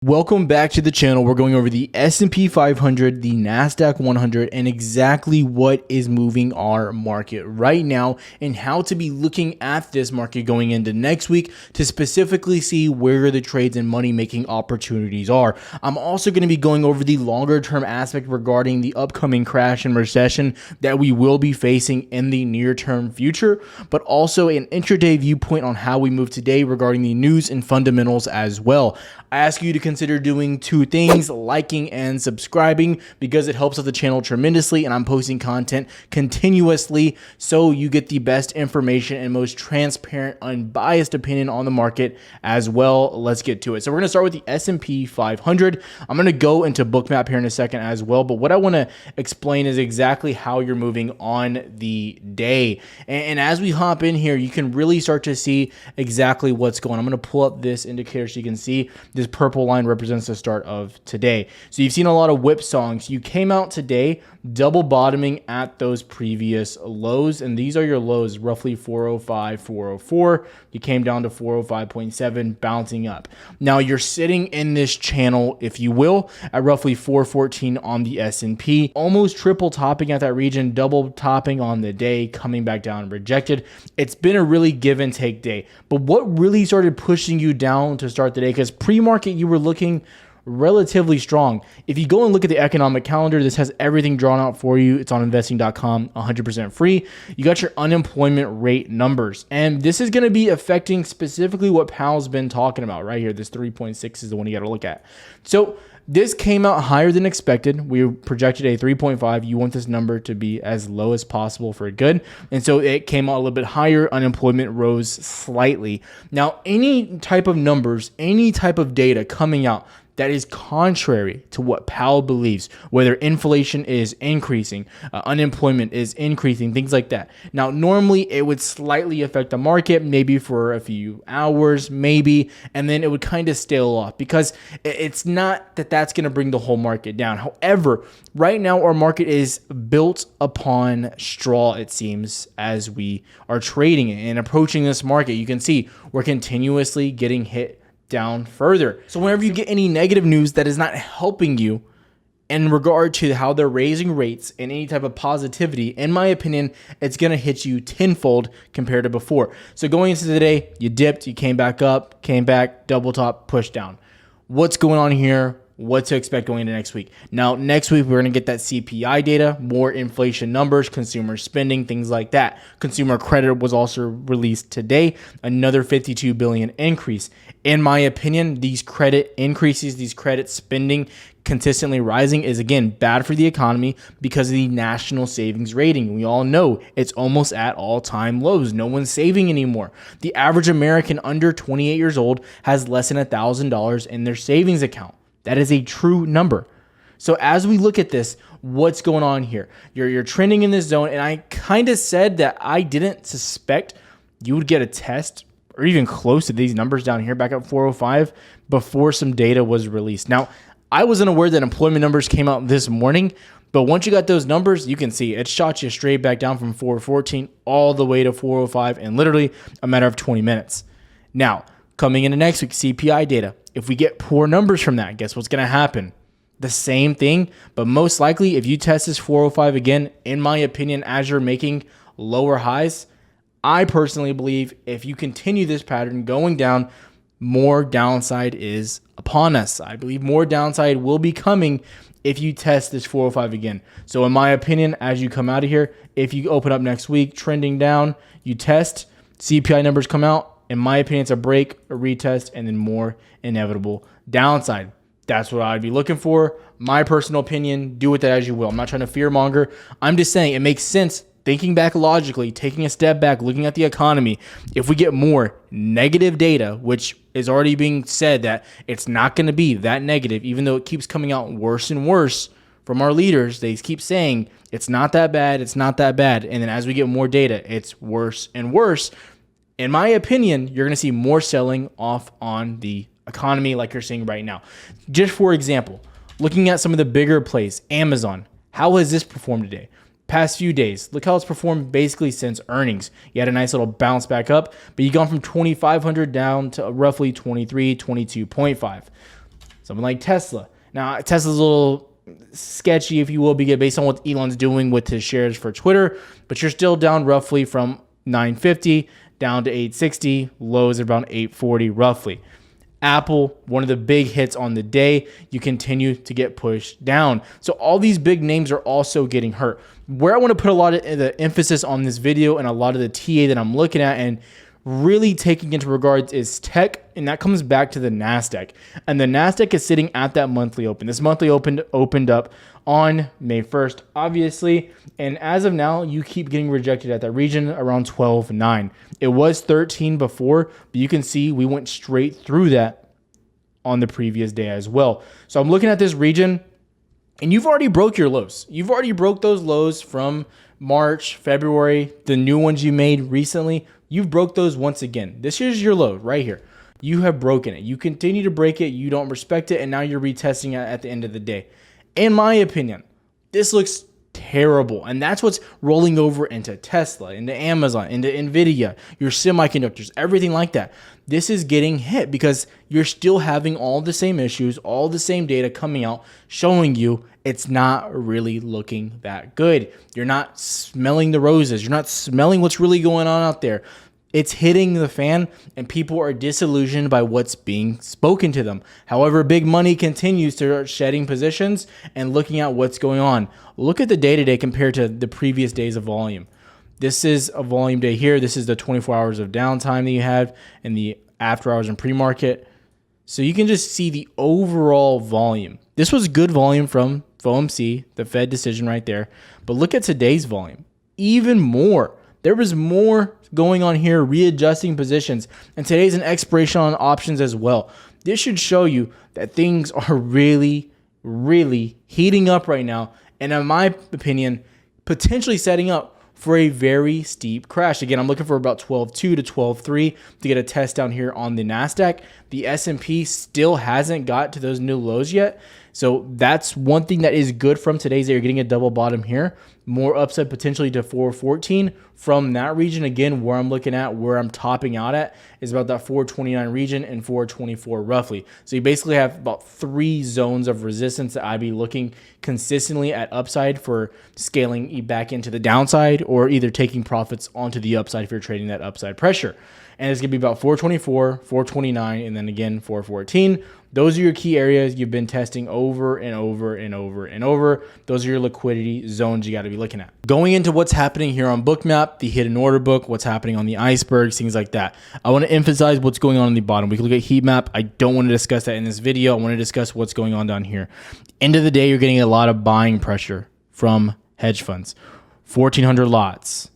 Welcome back to the channel. We're going over the S&P 500, the Nasdaq 100, and exactly what is moving our market right now and how to be looking at this market going into next week to specifically see where the trades and money making opportunities are. I'm also going to be going over the longer term aspect regarding the upcoming crash and recession that we will be facing in the near term future, but also an intraday viewpoint on how we move today regarding the news and fundamentals as well. I ask you to consider doing two things: liking and subscribing, because it helps out the channel tremendously, and I'm posting content continuously so you get the best information and most transparent, unbiased opinion on the market as well. Let's get to it. So we're going to start with the S&P 500. I'm going to go into Bookmap here in a second as well, but what I want to explain is exactly how you're moving on the day. And as we hop in here, you can really start to see exactly what's going on. I'm going to pull up this indicator so you can see this purple line represents the start of today. So you've seen a lot of whipsawings. You came out today double bottoming at those previous lows, and these are your lows, roughly 405, 404. You came down to 405.7, bouncing up. Now you're sitting in this channel, if you will, at roughly 414 on the S&P, almost triple topping at that region, double topping on the day, coming back down, rejected. It's been a really give and take day. But what really started pushing you down to start the day, because pre-market you were looking relatively strong. If you go and look at the economic calendar, this has everything drawn out for you. It's on investing.com, 100% free. You got your unemployment rate numbers, and this is going to be affecting specifically what Powell's been talking about right here. This 3.6 is the one you got to look at. So this came out higher than expected. We projected a 3.5. You want this number to be as low as possible for good. And so it came out a little bit higher. Unemployment rose slightly. Now, any type of numbers, any type of data coming out that is contrary to what Powell believes, whether inflation is increasing, unemployment is increasing, things like that. Now, normally it would slightly affect the market, maybe for a few hours, maybe, and then it would kind of stale off, because it's not that that's going to bring the whole market down. However, right now our market is built upon straw, it seems, as we are trading it and approaching this market. You can see we're continuously getting hit down further. So whenever you get any negative news that is not helping you in regard to how they're raising rates and any type of positivity, in my opinion, it's going to hit you tenfold compared to before. So going into the day, you dipped, you came back up, came back, double top, push down. What's going on here? What to expect going into next week? Now, next week, we're going to get that CPI data, more inflation numbers, consumer spending, things like that. Consumer credit was also released today, another 52 billion increase. In my opinion, these credit increases, these credit spending consistently rising is, again, bad for the economy because of the national savings rating. We all know it's almost at all-time lows. No one's saving anymore. The average American under 28 years old has less than $1,000 in their savings account. That is a true number. So as we look at this, what's going on here? You're trending in this zone, and I kind of said that I didn't suspect you would get a test or even close to these numbers down here back at 405 before some data was released. Now, I wasn't aware that employment numbers came out this morning, but once you got those numbers, you can see it shot you straight back down from 414 all the way to 405 in literally a matter of 20 minutes. Now, coming into next week, CPI data. If we get poor numbers from that, guess what's going to happen? The same thing, but most likely if you test this 405 again, in my opinion, as you're making lower highs, I personally believe if you continue this pattern going down, more downside is upon us. I believe more downside will be coming if you test this 405 again. So in my opinion, as you come out of here, if you open up next week trending down, you test, CPI numbers come out, in my opinion, it's a break, a retest, and then more inevitable downside. That's what I'd be looking for. My personal opinion, do with that as you will. I'm not trying to fear monger. I'm just saying it makes sense, thinking back logically, taking a step back, looking at the economy. If we get more negative data, which is already being said that it's not going to be that negative, even though it keeps coming out worse and worse from our leaders, they keep saying it's not that bad, it's not that bad. And then as we get more data, it's worse and worse. In my opinion, you're going to see more selling off on the economy like you're seeing right now. Just for example, looking at some of the bigger plays, Amazon, how has this performed today? Past few days, look how it's performed basically since earnings. You had a nice little bounce back up, but you gone from 2,500 down to roughly 23, 22.5. Something like Tesla. Now, Tesla's a little sketchy, if you will, based on what Elon's doing with his shares for Twitter, but you're still down roughly from 950 down to 860, lows around 840 roughly. Apple, one of the big hits on the day, you continue to get pushed down. So all these big names are also getting hurt. Where I want to put a lot of the emphasis on this video and a lot of the TA that I'm looking at and really taking into regards is tech, and that comes back to the Nasdaq. And the Nasdaq is sitting at that monthly open. This monthly opened up on May 1st, obviously, and as of now, you keep getting rejected at that region around 12.9. It was 13 before, but you can see we went straight through that on the previous day as well. So I'm looking at this region, and you've already broke your lows. You've already broke those lows from March, February, the new ones you made recently. You've broke those once again. This is your low right here. You have broken it. You continue to break it. You don't respect it, and now you're retesting it at the end of the day. In my opinion, this looks terrible, and that's what's rolling over into Tesla, into Amazon, into Nvidia, your semiconductors, everything like that. This is getting hit because you're still having all the same issues, all the same data coming out showing you it's not really looking that good. You're not smelling the roses. You're not smelling what's really going on out there. It's hitting the fan, and people are disillusioned by what's being spoken to them. However, big money continues to start shedding positions and looking at what's going on. Look at the day-to-day compared to the previous days of volume. This is a volume day here. This is the 24 hours of downtime that you have in the after hours and pre-market. So you can just see the overall volume. This was good volume from FOMC, the Fed decision right there. But look at today's volume. Even more. There was more going on here, readjusting positions, and today's an expiration on options as well. This should show you that things are really, really heating up right now, and in my opinion, potentially setting up for a very steep crash. Again, I'm looking for about 12.2 to 12.3 to get a test down here on the Nasdaq. The S&P still hasn't got to those new lows yet. So that's one thing that is good from today's that you're getting a double bottom here. More upside potentially to 414 from that region. Again, where I'm looking at, where I'm topping out at is about that 429 region and 424 roughly. So you basically have about 3 zones of resistance that I'd be looking consistently at upside for scaling back into the downside or either taking profits onto the upside if you're trading that upside pressure. And it's going to be about 424, 429, and then again 414. Those are your key areas you've been testing over and over and over and over. Those are your liquidity zones you got to be looking at. Going into what's happening here on Bookmap, the hidden order book, what's happening on the icebergs, things like that. I want to emphasize what's going on the bottom. We can look at heat map. I don't want to discuss that in this video. I want to discuss what's going on down here. End of the day, you're getting a lot of buying pressure from hedge funds. 1,400 lots,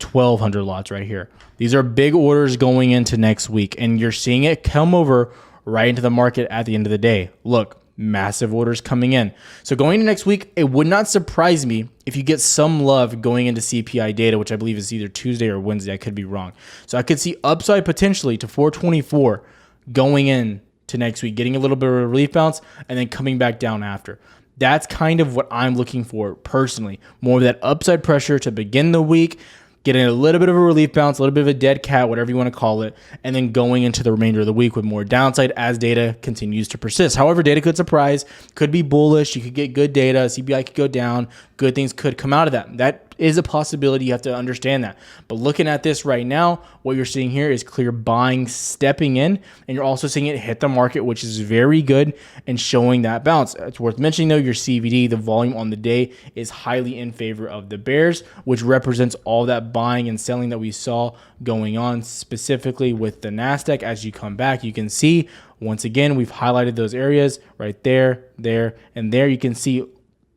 1,200 lots right here. These are big orders going into next week, and you're seeing it come over right into the market at the end of the day. Look, massive orders coming in. So going into next week, it would not surprise me if you get some love going into CPI data, which I believe is either Tuesday or Wednesday. I could be wrong. So I could see upside potentially to 424 going in to next week, getting a little bit of a relief bounce and then coming back down after. That's kind of what I'm looking for personally. More of that upside pressure to begin the week, getting a little bit of a relief bounce, a little bit of a dead cat, whatever you want to call it, and then going into the remainder of the week with more downside as data continues to persist. However, data could surprise, could be bullish. You could get good data. CPI could go down. Good things could come out of that. That is a possibility. You have to understand that. But looking at this right now, what you're seeing here is clear buying stepping in, and you're also seeing it hit the market, which is very good and showing that bounce. It's worth mentioning, though, your CVD, the volume on the day, is highly in favor of the bears, which represents all that buying and selling that we saw going on specifically with the Nasdaq. As you come back, you can see, once again, we've highlighted those areas right there, there, and there. You can see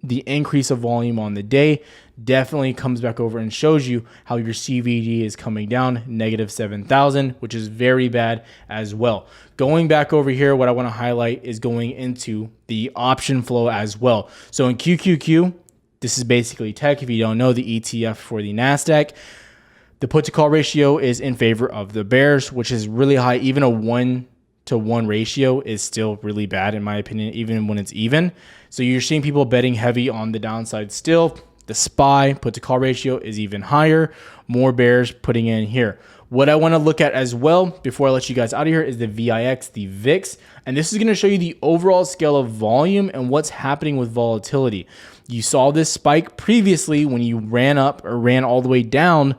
the increase of volume on the day definitely comes back over and shows you how your CVD is coming down, negative 7,000, which is very bad as well. Going back over here, what I want to highlight is going into the option flow as well. So in QQQ, this is basically tech. If you don't know, the ETF for the Nasdaq, the put to call ratio is in favor of the bears, which is really high. Even a 1-to-1 ratio is still really bad in my opinion, even when it's even. So you're seeing people betting heavy on the downside still. The SPY put to call ratio is even higher. More bears putting in here. What I want to look at as well before I let you guys out of here is the VIX, the VIX. And this is going to show you the overall scale of volume and what's happening with volatility. You saw this spike previously when you ran up or ran all the way down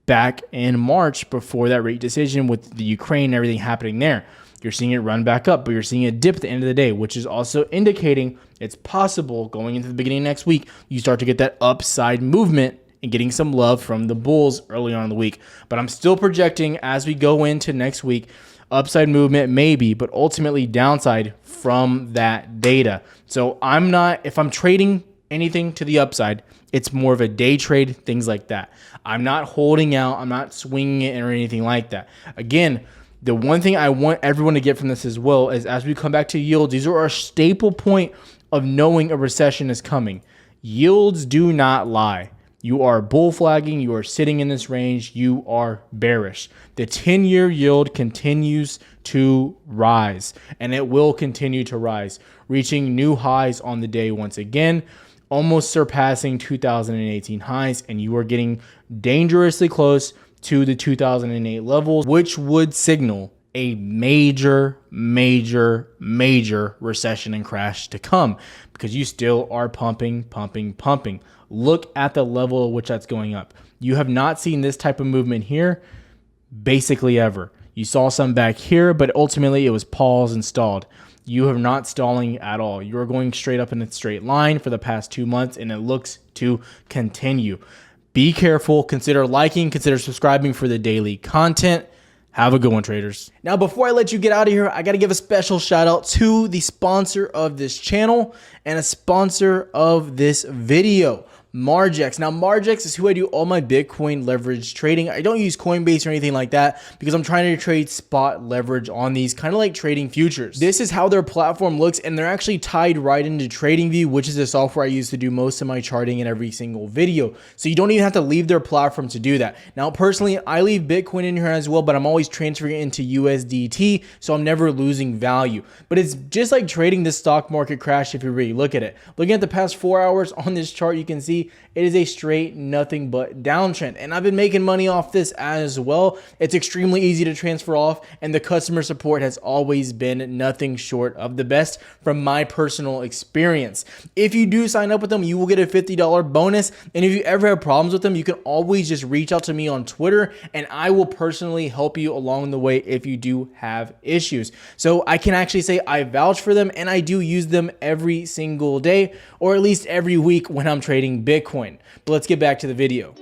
back in March before that rate decision with the Ukraine and everything happening there. You're seeing it run back up, but you're seeing a dip at the end of the day, which is also indicating it's possible going into the beginning of next week, you start to get that upside movement and getting some love from the bulls early on in the week. But I'm still projecting as we go into next week, upside movement maybe, but ultimately downside from that data. So if I'm trading anything to the upside, it's more of a day trade, things like that. I'm not holding out, I'm not swinging it or anything like that. Again, the one thing I want everyone to get from this as well is as we come back to yields, these are our staple point of knowing a recession is coming. Yields do not lie. You are bull flagging, you are sitting in this range, you are bearish. The 10-year yield continues to rise, and it will continue to rise, reaching new highs on the day once again, almost surpassing 2018 highs, and you are getting dangerously close to the 2008 levels, which would signal a major recession and crash to come because you still are pumping. Look at the level at which that's going up. You have not seen this type of movement here basically ever. You saw some back here, but ultimately it was paused and stalled. You are not stalling at all. You're going straight up in a straight line for the past 2 months, and it looks to continue. Be careful. Consider liking, consider subscribing for the daily content. Have a good one, traders. Now, before I let you get out of here, I got to give a special shout out to the sponsor of this channel and a sponsor of this video, Margex. Now, Margex is who I do all my Bitcoin leverage trading. I don't use Coinbase or anything like that because I'm trying to trade spot leverage on these, kind of like trading futures. This is how their platform looks, and they're actually tied right into TradingView, which is the software I use to do most of my charting in every single video. So you don't even have to leave their platform to do that. Now, personally, I leave Bitcoin in here as well, but I'm always transferring it into USDT, so I'm never losing value. But it's just like trading the stock market crash if you really look at it. Looking at the past 4 hours on this chart, you can see it is a straight nothing but downtrend, and I've been making money off this as well. It's extremely easy to transfer off, and the customer support has always been nothing short of the best from my personal experience. If you do sign up with them, you will get a $50 bonus, and if you ever have problems with them, you can always just reach out to me on Twitter, and I will personally help you along the way if you do have issues. So I can actually say I vouch for them, and I do use them every single day, or at least every week when I'm trading Bitcoin. But let's get back to the video.